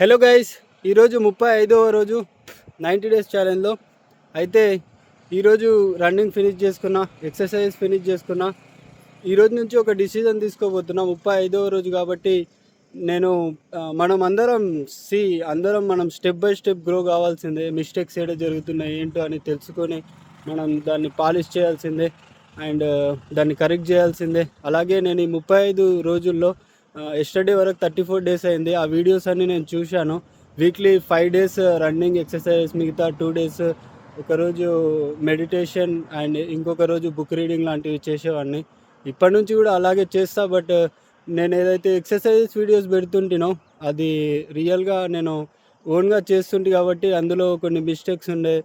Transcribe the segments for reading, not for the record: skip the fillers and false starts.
Hello guys, ఈరోజు 35వ రోజు 90 days ఛాలెంజ్లో అయితే ఈరోజు రన్నింగ్ ఫినిష్ చేసుకున్నా, ఎక్సర్సైజ్ ఫినిష్ చేసుకున్నా. ఈరోజు నుంచి ఒక డిసిజన్ తీసుకోబోతున్నా. 35వ రోజు కాబట్టి మనం అందరం స్టెప్ బై స్టెప్ గ్రో కావాల్సిందే. మిస్టేక్స్ ఏదో జరుగుతున్నాయి ఏంటో అని తెలుసుకొని మనం దాన్ని పాలిష్ చేయాల్సిందే అండ్ దాన్ని కరెక్ట్ చేయాల్సిందే. అలాగే నేను ఈ 35 రోజుల్లో ఎస్టర్డే వరకు 34 డేస్ అయింది. ఆ వీడియోస్ అన్నీ నేను చూశాను. వీక్లీ 5 డేస్ రన్నింగ్ ఎక్సర్సైజ్, మిగతా 2 డేస్ ఒకరోజు మెడిటేషన్ అండ్ ఇంకొక రోజు బుక్ రీడింగ్ లాంటివి చేసేవాడిని. ఇప్పటి నుంచి కూడా అలాగే చేస్తా. బట్ నేను ఏదైతే ఎక్సర్సైజ్ వీడియోస్ పెడుతుంటానో అది రియల్గా నేను ఓన్గా చేస్తుంటే కాబట్టి అందులో కొన్ని మిస్టేక్స్ ఉండే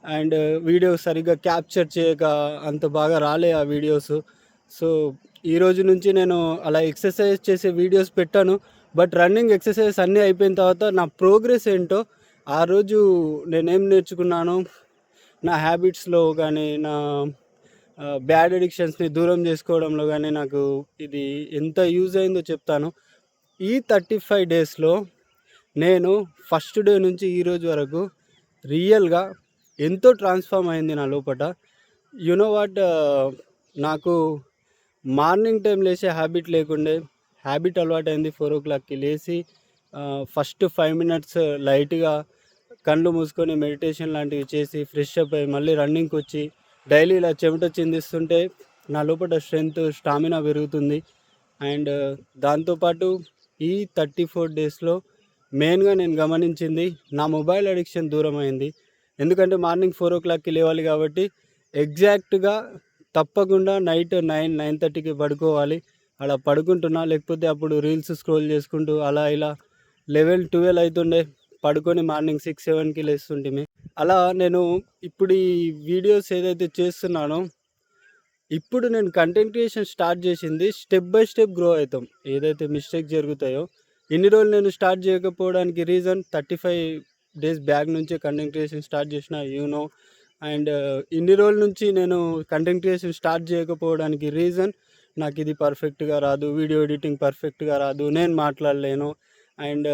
అండ్ వీడియో సరిగ్గా క్యాప్చర్ చేయక అంత బాగా రాలే ఆ వీడియోస్. సో ఈ రోజు నుంచి నేను అలా ఎక్సర్సైజ్ చేసే వీడియోస్ పెట్టాను. బట్ రన్నింగ్ ఎక్సర్సైజ్ అన్నీ అయిపోయిన తర్వాత నా ప్రోగ్రెస్ ఏంటో, ఆ రోజు నేనేం నేర్చుకున్నాను, నా హ్యాబిట్స్లో కానీ, నా బ్యాడ్ అడిక్షన్స్ని దూరం చేసుకోవడంలో కానీ నాకు ఇది ఎంత యూజ్ అయిందో చెప్తాను. ఈ 35 డేస్లో నేను ఫస్ట్ డే నుంచి ఈరోజు వరకు రియల్గా ఎంతో ట్రాన్స్ఫార్మ్ అయింది నా లోపల. యునో వాట్, నాకు మార్నింగ్ టైం లేచే హ్యాబిట్ లేకుండే, హ్యాబిట్ అలవాటైంది. 4 o'clockకి లేచి ఫస్ట్ 5 minutes లైట్గా కళ్ళు మూసుకొని మెడిటేషన్ లాంటివి చేసి ఫ్రెష్ అప్ అయ్యి మళ్ళీ రన్నింగ్కి వచ్చి డైలీ ఇలా చెమట చిందిస్తుంటే నా లోపల స్ట్రెంగ్త్, స్టామినా పెరుగుతుంది. అండ్ దాంతోపాటు ఈ 34 డేస్లో మెయిన్గా నేను గమనించింది, నా మొబైల్ అడిక్షన్ దూరం అయింది. ఎందుకంటే మార్నింగ్ 4 o'clockకి లేవాలి కాబట్టి ఎగ్జాక్ట్గా తప్పకుండా నైట్ 9-9:30కి పడుకోవాలి. అలా పడుకుంటున్నా, లేకపోతే అప్పుడు రీల్స్ స్క్రోల్ చేసుకుంటూ అలా ఇలా 11-12 అవుతుండే. పడుకొని మార్నింగ్ 6-7కి లేస్తుంటే అలా నేను ఇప్పుడు ఈ వీడియోస్ ఏదైతే చేస్తున్నానో, ఇప్పుడు నేను కంటెంట్ క్రియేషన్ స్టార్ట్ చేసింది స్టెప్ బై స్టెప్ గ్రో అవుతాం. ఏదైతే మిస్టేక్ జరుగుతాయో ఇన్ని రోజులు నేను స్టార్ట్ చేయకపోవడానికి రీజన్ 35 డేస్ బ్యాక్ నుంచే కంటెంట్ క్రియేషన్ స్టార్ట్ చేసిన అండ్ ఇన్ని రోజుల నుంచి నేను కంటెంట్ క్రియేషన్ స్టార్ట్ చేయకపోవడానికి రీజన్, నాకు ఇది పర్ఫెక్ట్గా రాదు, వీడియో ఎడిటింగ్ పర్ఫెక్ట్గా రాదు, నేను మాట్లాడలేను అండ్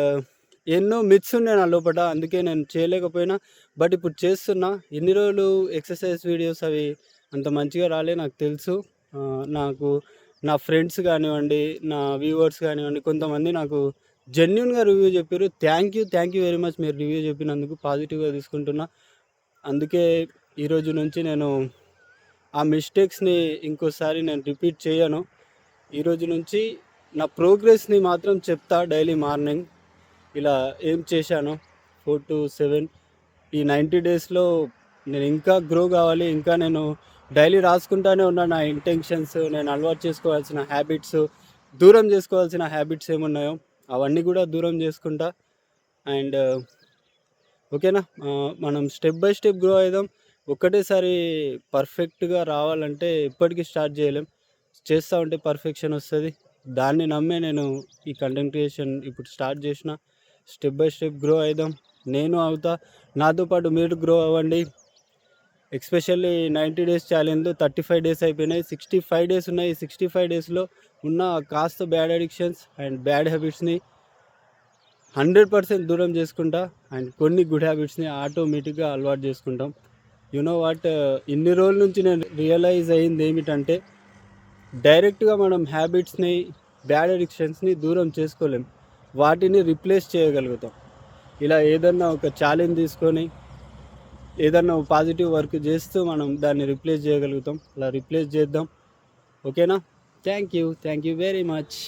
ఎన్నో మిత్స్ ఉన్నాయి నా లోపల, అందుకే నేను చేయలేకపోయినా. బట్ ఇప్పుడు చేస్తున్నా. ఇన్ని రోజులు ఎక్సర్సైజ్ వీడియోస్ అవి అంత మంచిగా రాలే నాకు తెలుసు. నాకు నా ఫ్రెండ్స్ కానివ్వండి, నా వ్యూవర్స్ కానివ్వండి, కొంతమంది నాకు జెన్యున్గా రివ్యూ చెప్పారు. Thank you very much. మీరు రివ్యూ చెప్పినందుకు పాజిటివ్గా తీసుకుంటున్నా. అందుకే ఈరోజు నుంచి నేను ఆ మిస్టేక్స్ని ఇంకోసారి నేను రిపీట్ చేయను. ఈరోజు నుంచి నా ప్రోగ్రెస్ని మాత్రం చెప్తా. డైలీ మార్నింగ్ ఇలా ఏం చేశాను 4 to 7 ఈ 90 డేస్లో నేను ఇంకా గ్రో కావాలి. ఇంకా నేను డైలీ రాసుకుంటానే ఉన్నా నా ఇంటెన్షన్స్, నేను అలవాటు చేసుకోవాల్సిన హ్యాబిట్స్, దూరం చేసుకోవాల్సిన హ్యాబిట్స్ ఏమున్నాయో అవన్నీ కూడా దూరం చేసుకుంటా. అండ్ ఓకేనా, మనం స్టెప్ బై స్టెప్ గ్రో అవుదాం. ఒక్కటేసారి పర్ఫెక్ట్గా రావాలంటే ఎప్పటికీ స్టార్ట్ చేయలేం. చేస్తూ ఉంటే పర్ఫెక్షన్ వస్తుంది. దాన్ని నమ్మే నేను ఈ కంటెంట్ క్రియేషన్ ఇప్పుడు స్టార్ట్ చేసిన. స్టెప్ బై స్టెప్ గ్రో అవుదాం. నేను అవుతా, నాతో పాటు మీరు గ్రో అవ్వండి. ఎస్పెషల్లీ 90 డేస్ ఛాలెంజ్లో 35 డేస్ అయిపోయినాయి, 65 డేస్ ఉన్నాయి. 65 డేస్లో ఉన్న కాస్త బ్యాడ్ అడిక్షన్స్ అండ్ బ్యాడ్ హ్యాబిట్స్ని 100% దూరం చేసుకుంటా అండ్ కొన్ని గుడ్ హ్యాబిట్స్ని ఆటోమేటిక్గా అలవాటు చేసుకుంటాం. యునో వాట్, ఇన్ని రోజుల నుంచి నేను రియలైజ్ అయ్యింది ఏమిటంటే, డైరెక్ట్గా మనం హ్యాబిట్స్ని, బ్యాడ్ అడిక్షన్స్ని దూరం చేసుకోలేం, వాటిని రిప్లేస్ చేయగలుగుతాం. ఇలా ఏదన్నా ఒక ఛాలెంజ్ తీసుకొని ఏదన్నా పాజిటివ్ వర్క్ చేస్తూ మనం దాన్ని రిప్లేస్ చేయగలుగుతాం. అలా రిప్లేస్ చేద్దాం. ఓకేనా? Thank you very much.